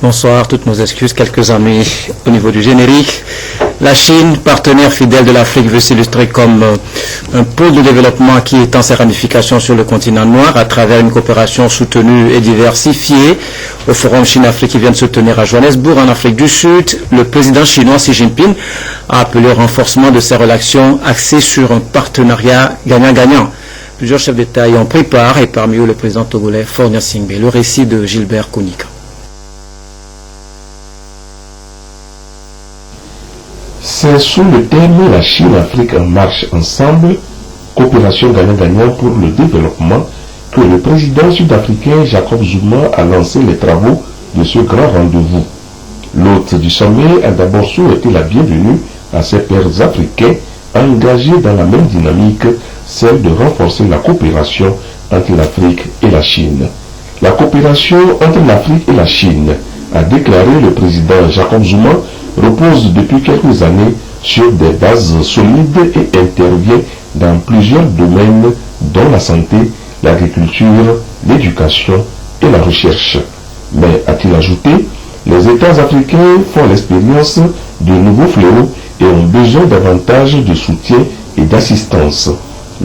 Bonsoir, toutes nos excuses, quelques amis au niveau du générique. La Chine, partenaire fidèle de l'Afrique, veut s'illustrer comme un pôle de développement qui étend ses ramifications sur le continent noir à travers une coopération soutenue et diversifiée. Au forum Chine-Afrique qui vient de se tenir à Johannesburg, en Afrique du Sud, le président chinois Xi Jinping a appelé au renforcement de ses relations axées sur un partenariat gagnant-gagnant. Plusieurs chefs d'État y ont pris part et parmi eux le président togolais Faure Gnassingbé. Le récit de Gilbert Kounika. C'est sous le terme la Chine-Afrique en marche ensemble, coopération gagnant-gagnant pour le développement, que le président sud-africain Jacob Zuma a lancé les travaux de ce grand rendez-vous. L'hôte du sommet a d'abord souhaité la bienvenue à ses pairs africains engagés dans la même dynamique, celle de renforcer la coopération entre l'Afrique et la Chine. La coopération entre l'Afrique et la Chine, a déclaré le président Jacob Zuma, repose depuis quelques années sur des bases solides et intervient dans plusieurs domaines dont la santé, l'agriculture, l'éducation et la recherche. Mais, a-t-il ajouté, les États africains font l'expérience de nouveaux fléaux et ont besoin davantage de soutien et d'assistance.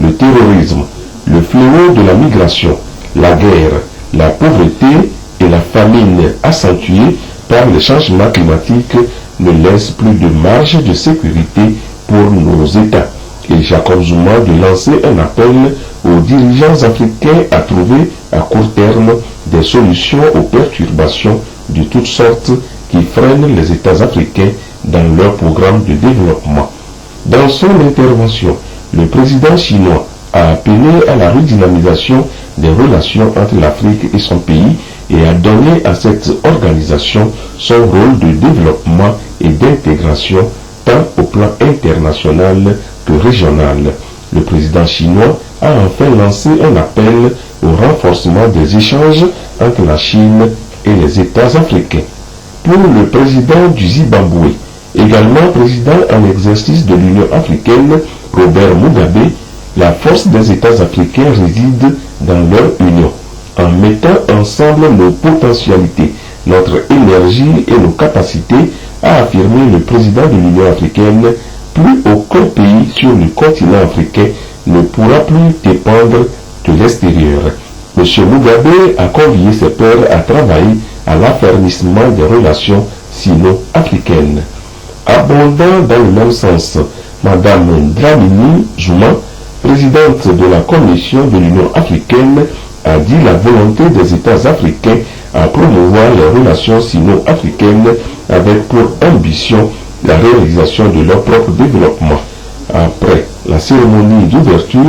Le terrorisme, le fléau de la migration, la guerre, la pauvreté et la famine accentuée par les changements climatiques ne laissent plus de marge de sécurité pour nos États. Et Jacob Zuma de lancer un appel aux dirigeants africains à trouver à court terme des solutions aux perturbations de toutes sortes qui freinent les États africains dans leur programme de développement. Dans son intervention, le président chinois a appelé à la redynamisation des relations entre l'Afrique et son pays et a donné à cette organisation son rôle de développement et d'intégration tant au plan international que régional. Le président chinois a enfin lancé un appel au renforcement des échanges entre la Chine et les États africains. Pour le président du Zimbabwe, également président en exercice de l'Union africaine, Robert Mugabe, la force des États africains réside dans leur union. En mettant ensemble nos potentialités, notre énergie et nos capacités, a affirmé le président de l'Union africaine, plus aucun pays sur le continent africain ne pourra plus dépendre de l'extérieur. M. Mugabe a convié ses pairs à travailler à l'affermissement des relations sino-africaines. Abondant dans le même sens, Mme Dlamini Zuma, présidente de la Commission de l'Union africaine, a dit la volonté des États africains à promouvoir les relations sino-africaines avec pour ambition la réalisation de leur propre développement. Après la cérémonie d'ouverture,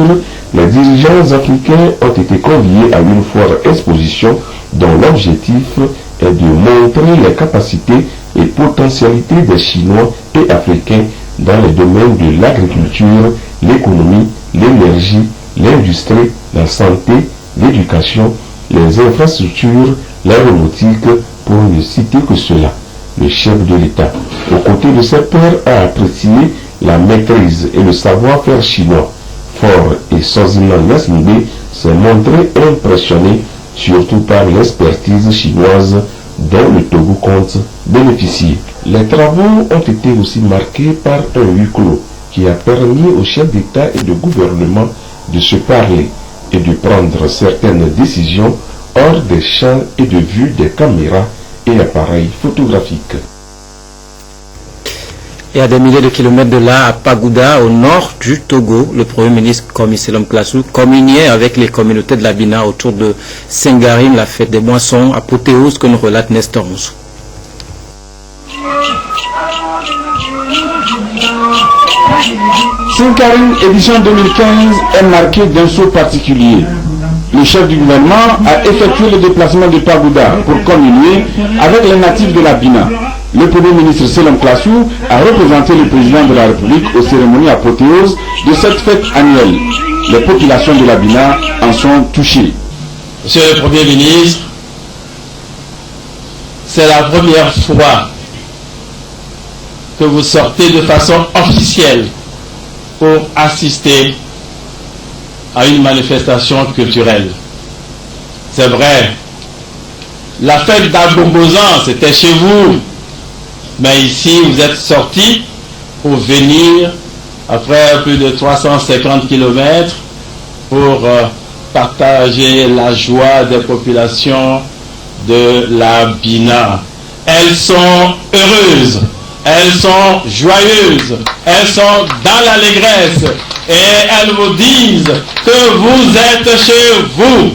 les dirigeants africains ont été conviés à une foire exposition dont l'objectif est de montrer les capacités et potentialités des Chinois et Africains dans les domaines de l'agriculture, l'économie, l'énergie, l'industrie, la santé, l'éducation, les infrastructures, l'aéronautique, pour ne citer que cela. Le chef de l'État, aux côtés de ses pairs, a apprécié la maîtrise et le savoir-faire chinois. Faure et Sozina Gnassingbé s'est montré impressionné, surtout par l'expertise chinoise dont le Togo compte bénéficier. Les travaux ont été aussi marqués par un huis clos qui a permis aux chefs d'État et de gouvernement de se parler et de prendre certaines décisions hors des champs et de vue des caméras et appareils photographiques. Et à des milliers de kilomètres de là, à Pagouda, au nord du Togo, le Premier ministre Komi Selom Klassou communiait avec les communautés de la Bina autour de Sengarim, la fête des boissons, apothéose que nous relate Nestor Moussou. Sengarim édition 2015 est marquée d'un saut particulier. Le chef du gouvernement a effectué le déplacement de Pagouda pour communier avec les natifs de la Bina. Le Premier ministre Selom Klassou a représenté le président de la République aux cérémonies apothéoses de cette fête annuelle. Les populations de la Bina en sont touchées. Monsieur le Premier ministre, c'est la première fois que vous sortez de façon officielle pour assister à une manifestation culturelle. C'est vrai, La fête d'Agombozan, c'était chez vous. Mais ici, vous êtes sortis pour venir, après plus de 350 km, pour partager la joie des populations de la Bina. Elles sont heureuses, elles sont joyeuses, elles sont dans l'allégresse et elles vous disent que vous êtes chez vous.